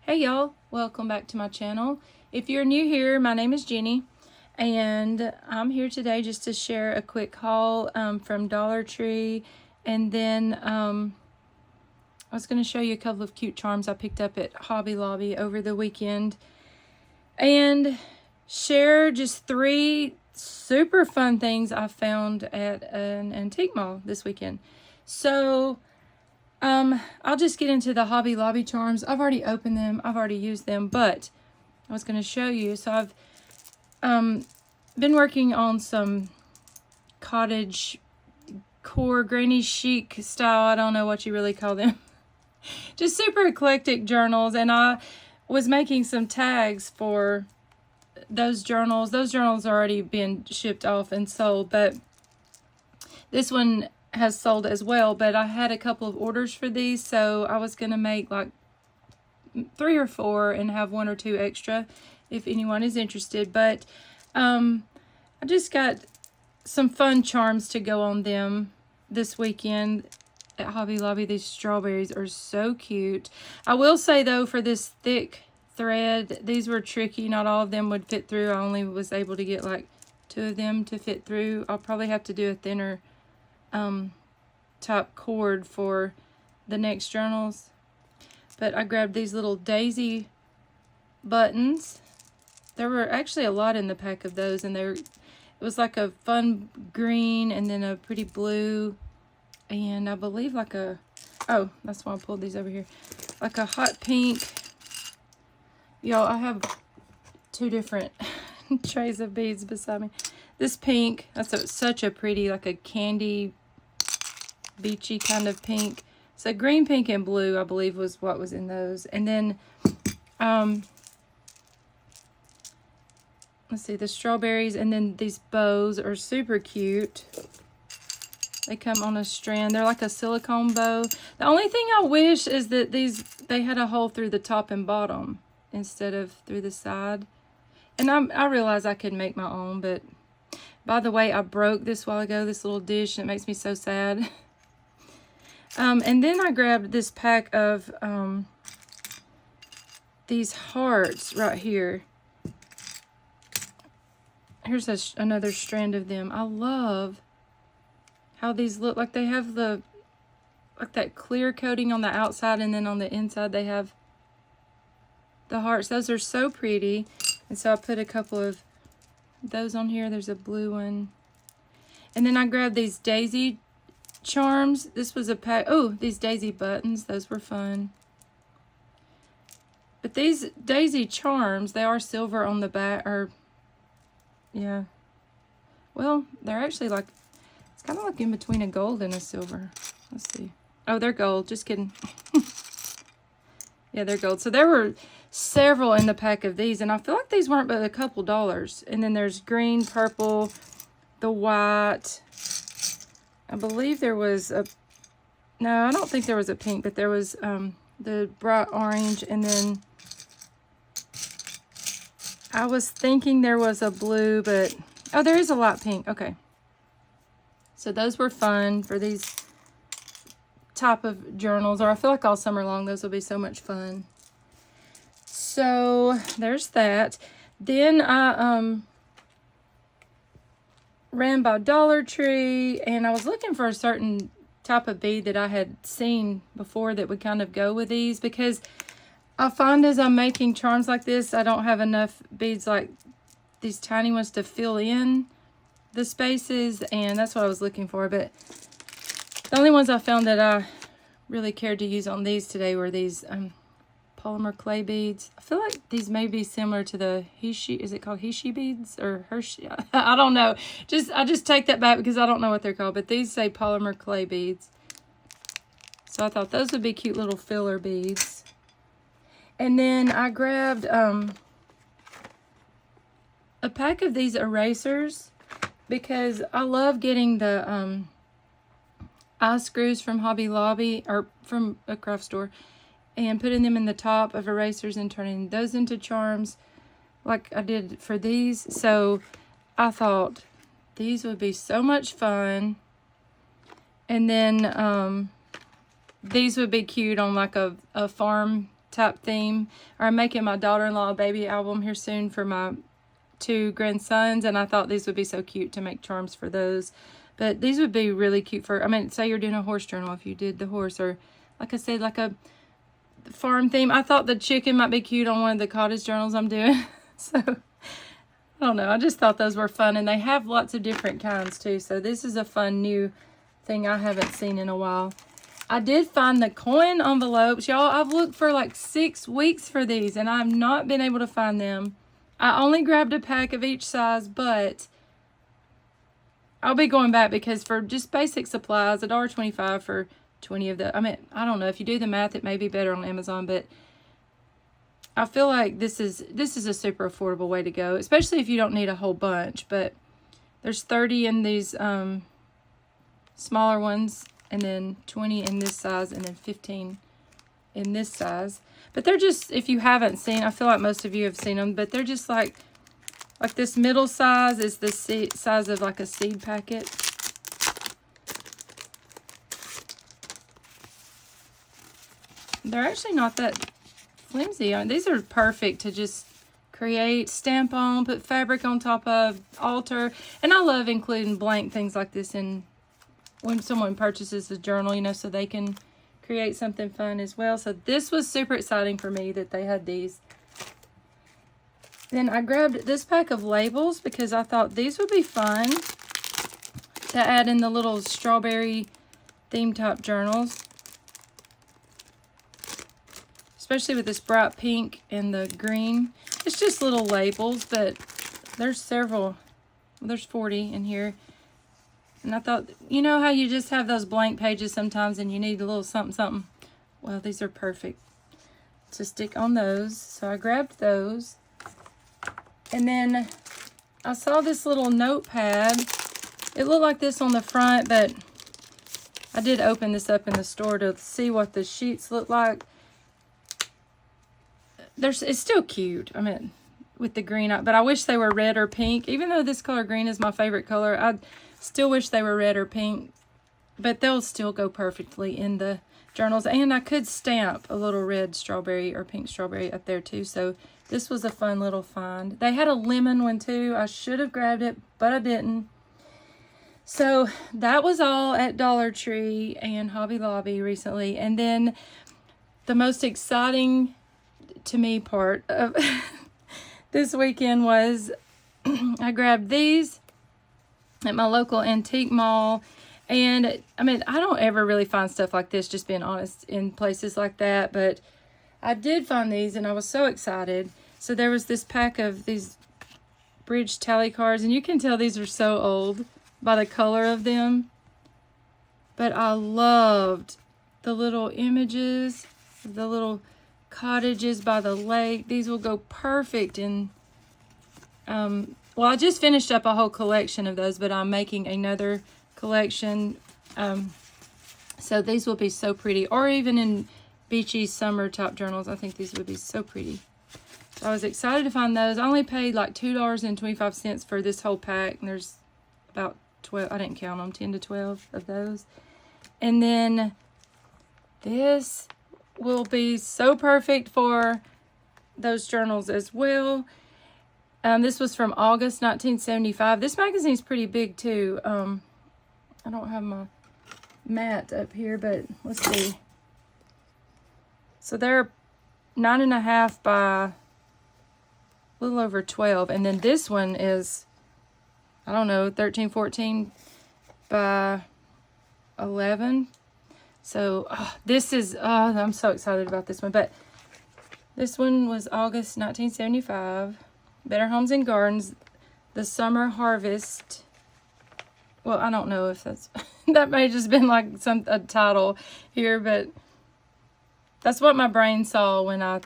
Hey y'all, welcome back to my channel. If you're new here, my name is Jenny and I'm here today just to share a quick haul from Dollar Tree, and then I was going to show you a couple of cute charms I picked up at Hobby Lobby over the weekend and share just 3 super fun things I found at an antique mall this weekend. So I'll just get into the Hobby Lobby charms. I've already opened them. I've already used them, but I was going to show you. So I've been working on some cottage core granny chic style. I don't know what you really call them. Just super eclectic journals. And I was making some tags for those journals. Those journals are already been shipped off and sold, but this one has sold as well. But I had a couple of orders for these, so I was going to make like 3 or 4 and have 1 or 2 extra if anyone is interested. But I just got some fun charms to go on them this weekend at Hobby Lobby. These strawberries are so cute. I will say though, for this thick thread, these were tricky. Not all of them would fit through. I only was able to get like 2 of them to fit through. I'll probably have to do a thinner top cord for the next journals. But I grabbed these little daisy buttons. There were actually a lot in the pack of those, and it was like a fun green and then a pretty blue, and I believe like a, oh, that's why I pulled these over here, like a hot pink. Y'all, I have 2 different trays of beads beside me. This pink, that's such a pretty, like a candy beachy kind of pink. So green, pink, and blue, I believe, was what was in those. And then let's see, the strawberries, and then these bows are super cute. They come on a strand. They're like a silicone bow. The only thing I wish is that they had a hole through the top and bottom instead of through the side. And I realize I could make my own, but by the way, I broke this while ago, this little dish, and it makes me so sad. And then I grabbed this pack of these hearts right here. Here's another strand of them. I love how these look. Like they have like that clear coating on the outside, and then on the inside they have the hearts. Those are so pretty. And so I put a couple of those on here. There's a blue one. And then I grabbed these daisy charms. This was a pack. Oh, these daisy buttons. Those were fun. But these daisy charms, they are silver on the back, or yeah. Well, they're actually like, it's kind of like in between a gold and a silver. Let's see. Oh, they're gold. Just kidding. Yeah, they're gold. So there were several in the pack of these, and I feel like these weren't but a couple dollars. And then there's green, purple, the white. I believe there was a, no, I don't think there was a pink, but there was the bright orange, and then I was thinking there was a blue, but oh, there is a light pink. Okay. So those were fun for these type of journals, or I feel like all summer long those will be so much fun. So there's that. Then I ran by Dollar Tree, and I was looking for a certain type of bead that I had seen before that would kind of go with these, because I find as I'm making charms like this, I don't have enough beads like these tiny ones to fill in the spaces, and that's what I was looking for. But the only ones I found that I really cared to use on these today were these polymer clay beads. I feel like these may be similar to the Hishi. Is it called Hishi beads or Hershey? I don't know. I just take that back because I don't know what they're called. But these say polymer clay beads. So I thought those would be cute little filler beads. And then I grabbed a pack of these erasers because I love getting the eye screws from Hobby Lobby or from a craft store, and putting them in the top of erasers and turning those into charms like I did for these. So I thought these would be so much fun. And then these would be cute on like a farm type theme. Or I'm making my daughter-in-law a baby album here soon for my 2 grandsons, and I thought these would be so cute to make charms for those. But these would be really cute for, I mean, say you're doing a horse journal, if you did the horse, or like I said, like a farm theme. I thought the chicken might be cute on one of the cottage journals I'm doing. So, I don't know. I just thought those were fun, and they have lots of different kinds too. So this is a fun new thing I haven't seen in a while. I did find the coin envelopes. Y'all, I've looked for like 6 weeks for these, and I've not been able to find them. I only grabbed a pack of each size, but I'll be going back because for just basic supplies, $1.25 for 20 of the, I mean, I don't know. If you do the math, it may be better on Amazon, but I feel like this is a super affordable way to go, especially if you don't need a whole bunch. But there's 30 in these smaller ones, and then 20 in this size, and then 15 in this size. But they're just, if you haven't seen, I feel like most of you have seen them, but they're just like this middle size is the size of like a seed packet. They're actually not that flimsy. I mean, these are perfect to just create, stamp on, put fabric on top of, alter. And I love including blank things like this in when someone purchases a journal, you know, so they can create something fun as well. So this was super exciting for me that they had these. Then I grabbed this pack of labels because I thought these would be fun to add in the little strawberry theme type journals. Especially with this bright pink and the green. It's just little labels, but there's several. There's 40 in here. And I thought, you know how you just have those blank pages sometimes and you need a little something, something? Well, these are perfect to stick on those. So I grabbed those. And then I saw this little notepad. It looked like this on the front, but I did open this up in the store to see what the sheets look like. It's still cute, I mean, with the green, but I wish they were red or pink. Even though this color green is my favorite color, I still wish they were red or pink, but they'll still go perfectly in the journals. And I could stamp a little red strawberry or pink strawberry up there too, so this was a fun little find. They had a lemon one too. I should have grabbed it, but I didn't. So that was all at Dollar Tree and Hobby Lobby recently. And then the most exciting to me part of this weekend was I grabbed these at my local antique mall. And I mean, I don't ever really find stuff like this, just being honest, in places like that, but I did find these and I was so excited. So there was this pack of these bridge tally cards, and you can tell these are so old by the color of them, but I loved the little images, the little cottages by the lake. These will go perfect in well, I just finished up a whole collection of those, but I'm making another collection, so these will be so pretty, or even in beachy summer type journals. I think these would be so pretty. So I was excited to find those. I only paid like $2.25 for this whole pack, and there's about 12, I didn't count them, 10 to 12 of those. And then this will be so perfect for those journals as well. This was from August 1975. This magazine's pretty big too. I don't have my mat up here, but let's see. So they're 9.5 by a little over 12. And then this one is, I don't know, 13, 14 by 11. So this is, I'm so excited about this one. But this one was August 1975. Better Homes and Gardens, the Summer Harvest. Well, I don't know if that's, that may have just been like a title here, but that's what my brain saw when I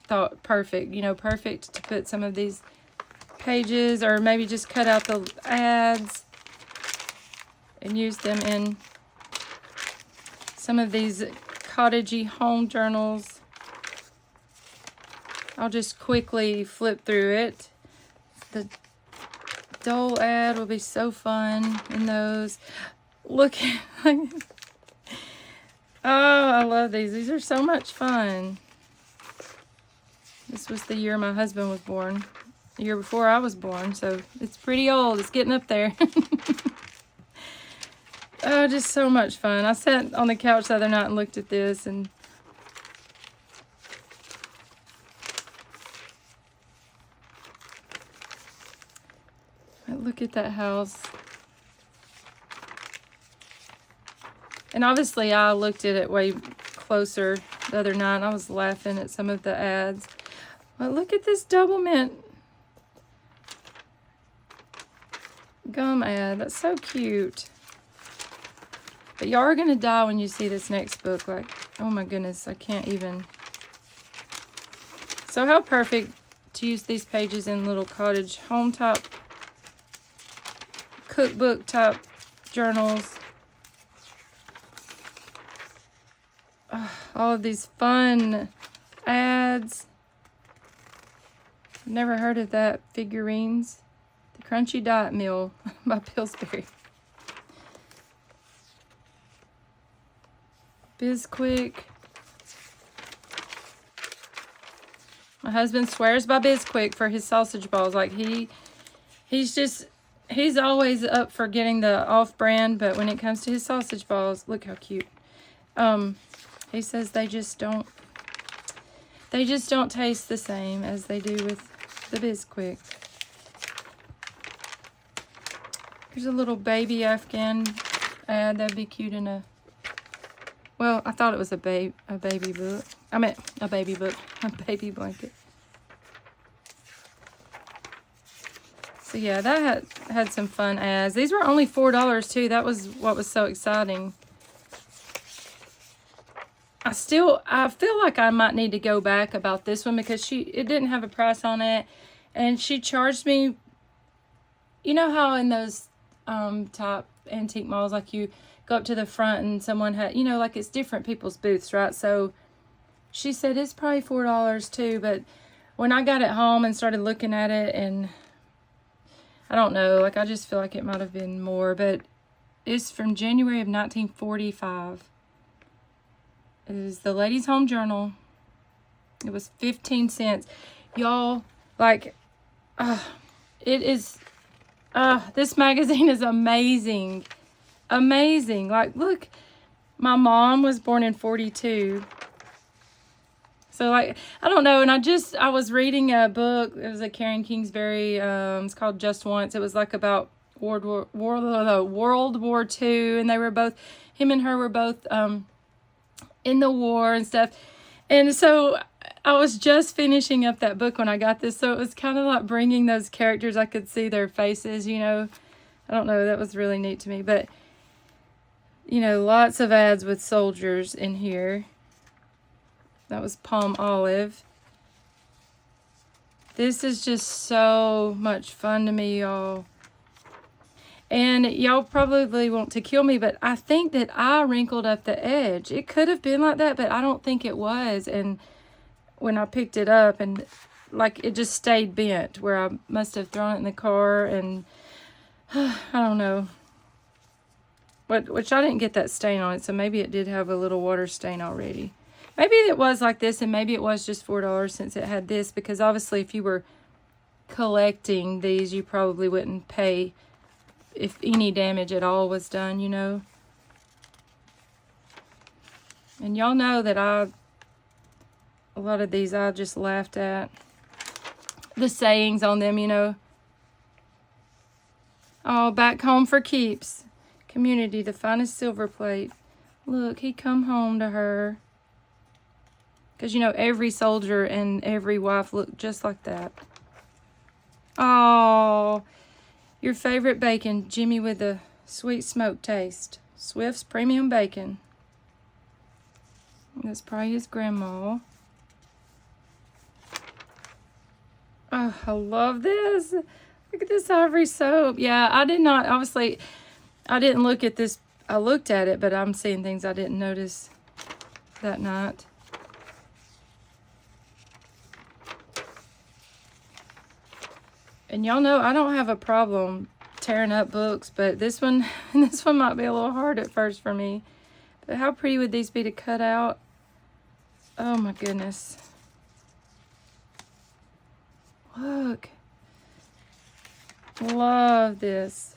thought perfect, you know, perfect to put some of these pages, or maybe just cut out the ads and use them in some of these cottagey home journals. I'll just quickly flip through it. The Dole ad will be so fun in those. Look at, oh, I love these. These are so much fun. This was the year my husband was born. The year before I was born, so it's pretty old. It's getting up there. Oh, just so much fun. I sat on the couch the other night and looked at this, and look at that house. And obviously I looked at it way closer the other night, and I was laughing at some of the ads. But look at this double mint gum ad. That's so cute. But y'all are going to die when you see this next book. Like, oh my goodness, I can't even. So how perfect to use these pages in little cottage home type, cookbook type journals. All of these fun ads. Never heard of that. Figurines. The Crunchy Diet Meal by Pillsbury. Bisquick. My husband swears by Bisquick for his sausage balls. Like he's always up for getting the off-brand, but when it comes to his sausage balls, look how cute. He says they just don't taste the same as they do with the Bisquick. Here's a little baby Afghan ad. That'd be cute in a, well, I thought it was a baby book. I meant a baby book, a baby blanket. So yeah, that had some fun ads. These were only $4 too. That was what was so exciting. I feel like I might need to go back about this one because it didn't have a price on it, and she charged me. You know how in those top antique malls, like you go up to the front and someone had, you know, like it's different people's booths, right? So she said it's probably $4 too, but when I got it home and started looking at it, and I don't know, like I just feel like it might have been more, but it's from January of 1945. It is the Ladies' Home Journal. It was 15 cents. Y'all, like, it is, this magazine is amazing. Amazing. Like, look, my mom was born in 42. So, like, I don't know. And I was reading a book. It was a Karen Kingsbury. It's called Just Once. It was like about World War II. And they were both, him and her were both, in the war and stuff. And so I was just finishing up that book when I got this, so it was kind of like bringing those characters. I could see their faces, you know. I don't know, that was really neat to me. But, you know, lots of ads with soldiers in here. That was Palm Olive. This is just so much fun to me, y'all. And y'all probably want to kill me, but I think that I wrinkled up the edge. It could have been like that, but I don't think it was. And when I picked it up, and like it just stayed bent where I must have thrown it in the car, and I don't know. Which I didn't get that stain on it, so maybe it did have a little water stain already. Maybe it was like this, and maybe it was just $4 since it had this, because obviously if you were collecting these, you probably wouldn't pay if any damage at all was done, you know. And y'all know that a lot of these I just laughed at. The sayings on them, you know. Oh, back home for keeps. Community, the finest silver plate. Look, he come home to her. Because, you know, every soldier and every wife look just like that. Oh, your favorite bacon, Jimmy with a sweet smoke taste. Swift's Premium Bacon. That's probably his grandma. Oh, I love this. Look at this ivory soap. Yeah, I did not, obviously, I didn't look at this. I looked at it, but I'm seeing things I didn't notice that night. And y'all know I don't have a problem tearing up books, but this one might be a little hard at first for me. But how pretty would these be to cut out? Oh my goodness. Love this.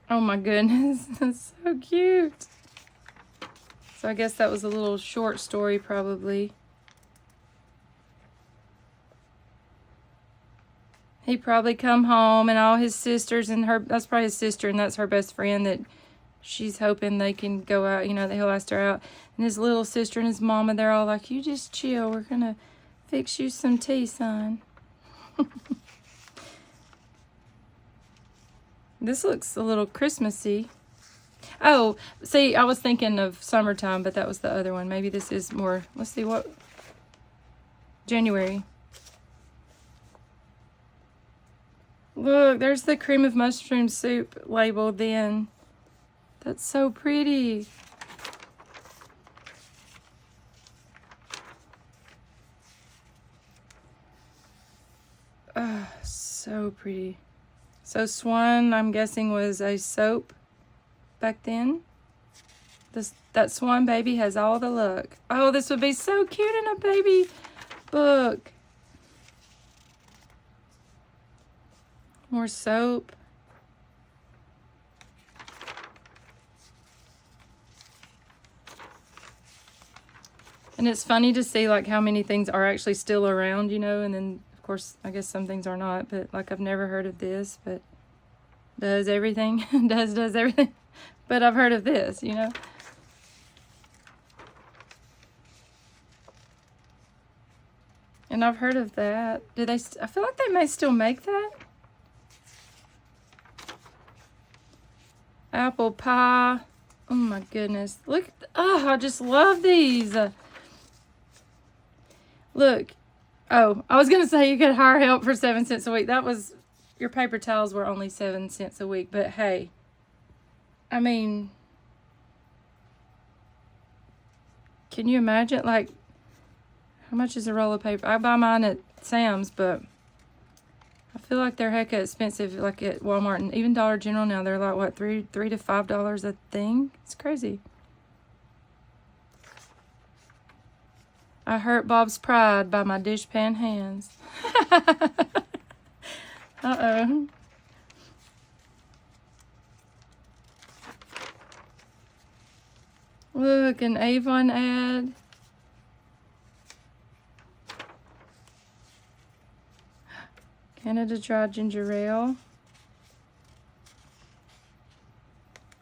Oh my goodness, that's so cute. So I guess that was a little short story probably. He probably come home and all his sisters and her, that's probably his sister and that's her best friend that she's hoping they can go out, you know, that he'll ask her out. And his little sister and his mama, they're all like, you just chill. We're going to fix you some tea, son. This looks a little Christmassy. Oh, see, I was thinking of summertime, but that was the other one. Maybe this is more, let's see what, January. Look, there's the cream of mushroom soup label then. That's so pretty. Oh, so pretty. So Swan, I'm guessing, was a soap back then. That Swan baby has all the luck. Oh, this would be so cute in a baby book. More soap. And it's funny to see like how many things are actually still around, you know, and then of course I guess some things are not, but like I've never heard of this, but does everything. does everything. But I've heard of this, you know. And I've heard of that. Do they I feel like they may still make that. Apple pie. Oh my goodness. Look. Oh, I just love these. Look. Oh, I was going to say you could hire help for 7 cents a week. That was, your paper towels were only 7 cents a week. But hey, I mean, can you imagine? Like, how much is a roll of paper? I buy mine at Sam's, but I feel like they're hecka expensive, like at Walmart and even Dollar General now. They're like, what, $3 to $5 a thing? It's crazy. I hurt Bob's pride by my dishpan hands. Uh-oh. Look, an Avon ad. Canada Dry Ginger Ale.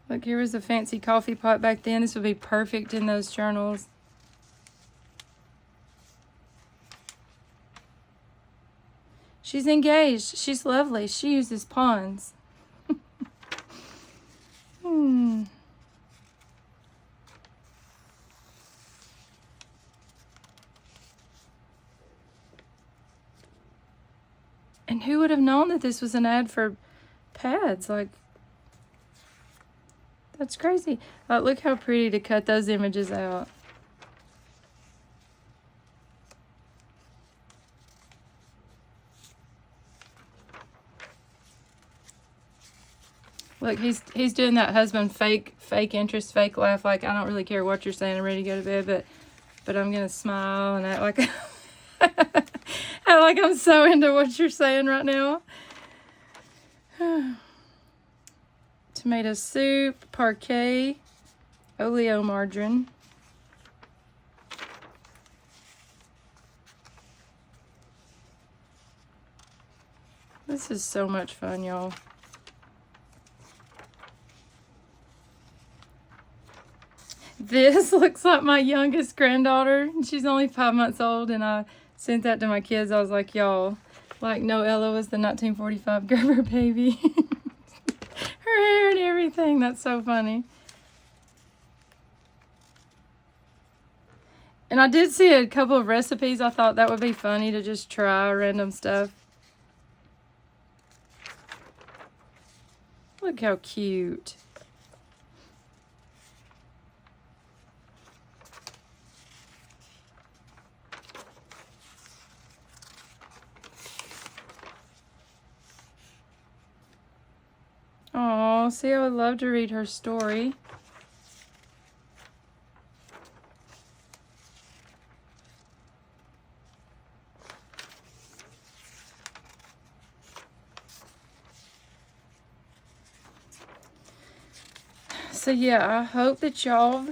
Look, here was a fancy coffee pot back then. This would be perfect in those journals. She's engaged. She's lovely. She uses Pond's. And who would have known that this was an ad for pads? Like, that's crazy. Look how pretty to cut those images out. Look, he's doing that husband fake interest, fake laugh. Like, I don't really care what you're saying. I'm ready to go to bed, but I'm gonna smile and act like act like I'm so into what you're saying right now. Tomato soup, Parquet, oleomargarine. This is so much fun, y'all. This looks like my youngest granddaughter. She's only 5 months old, and I sent that to my kids. I was like, y'all, like Noella was the 1945 Gerber baby. Her hair and everything. That's so funny. And I did see a couple of recipes. I thought that would be funny to just try random stuff. Look how cute. Oh, see, I would love to read her story. So yeah, I hope that y'all...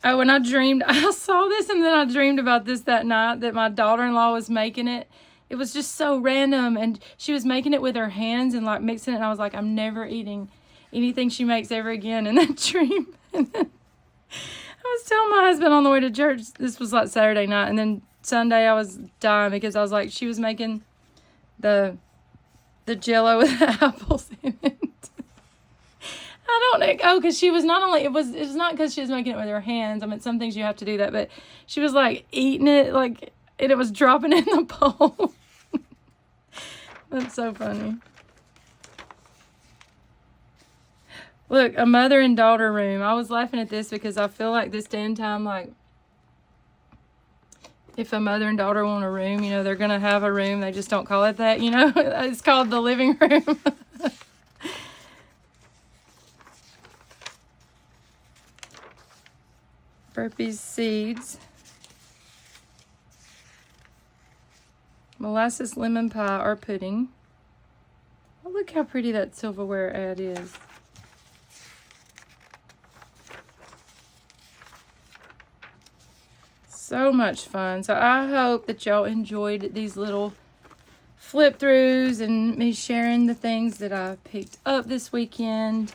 Oh, and I dreamed, I saw this and then I dreamed about this that night, that my daughter-in-law was making it. It was just so random, and she was making it with her hands and like mixing it, and I was like, I'm never eating anything she makes ever again in that dream. And then I was telling my husband on the way to church, this was like Saturday night, and then Sunday I was dying because I was like, she was making the Jell-O with the apples in it. I don't know. Oh, because she was not only, it's not because she was making it with her hands. I mean, some things you have to do that, but she was like eating it, like, and it was dropping in the bowl. That's so funny. Look, a mother and daughter room. I was laughing at this because I feel like this day and time, like, if a mother and daughter want a room, you know, they're going to have a room. They just don't call it that, you know. It's called the living room. Burpees seeds. Molasses lemon pie or pudding. Oh, look how pretty that silverware ad is. So much fun. So I hope that y'all enjoyed these little flip throughs and me sharing the things that I picked up this weekend.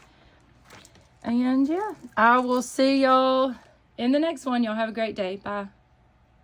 And yeah, I will see y'all in the next one. Y'all have a great day. Bye.